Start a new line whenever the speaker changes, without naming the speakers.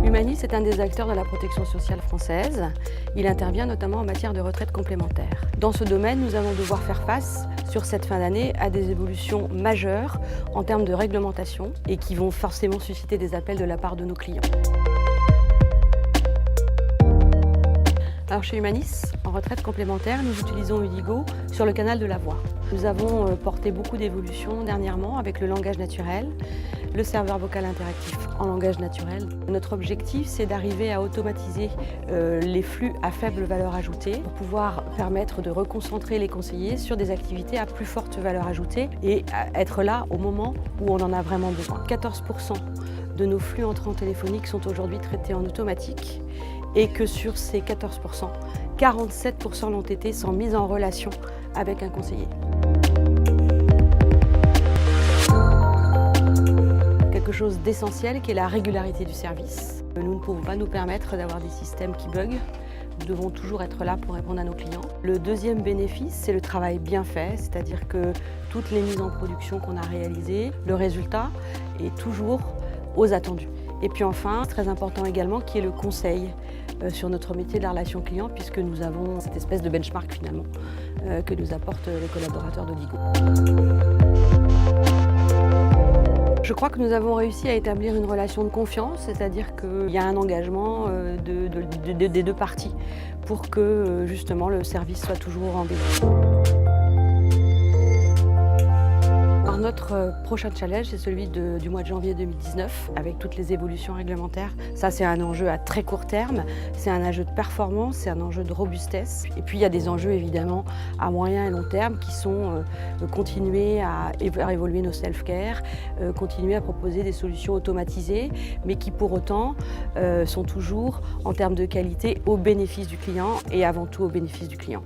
Humanis est un des acteurs de la protection sociale française. Il intervient notamment en matière de retraite complémentaire. Dans ce domaine, nous allons devoir faire face, sur cette fin d'année, à des évolutions majeures en termes de réglementation et qui vont forcément susciter des appels de la part de nos clients. Alors chez Humanis, en retraite complémentaire, nous utilisons Udigo sur le canal de la voix. Nous avons porté beaucoup d'évolutions dernièrement avec le langage naturel, le serveur vocal interactif en langage naturel. Notre objectif, c'est d'arriver à automatiser les flux à faible valeur ajoutée pour pouvoir permettre de reconcentrer les conseillers sur des activités à plus forte valeur ajoutée et être là au moment où on en a vraiment besoin. 14% de nos flux entrants téléphoniques sont aujourd'hui traités en automatique et que sur ces 14%, 47% l'ont été sans mise en relation avec un conseiller. Quelque chose d'essentiel qui est la régularité du service. Nous ne pouvons pas nous permettre d'avoir des systèmes qui bug. Nous devons toujours être là pour répondre à nos clients. Le deuxième bénéfice, c'est le travail bien fait, c'est-à-dire que toutes les mises en production qu'on a réalisées, le résultat est toujours aux attendus. Et puis enfin, très important également, qui est le conseil sur notre métier de la relation client, puisque nous avons cette espèce de benchmark finalement que nous apportent les collaborateurs d'Udigo. Je crois que nous avons réussi à établir une relation de confiance, c'est-à-dire qu'il y a un engagement des deux parties pour que justement le service soit toujours au rendez-vous. Notre prochain challenge, c'est celui du mois de janvier 2019, avec toutes les évolutions réglementaires. Ça, c'est un enjeu à très court terme, c'est un enjeu de performance, c'est un enjeu de robustesse. Et puis, il y a des enjeux, évidemment, à moyen et long terme, qui sont continuer à faire évoluer nos self-care, continuer à proposer des solutions automatisées, mais qui, pour autant, sont toujours, en termes de qualité, au bénéfice du client et avant tout au bénéfice du client.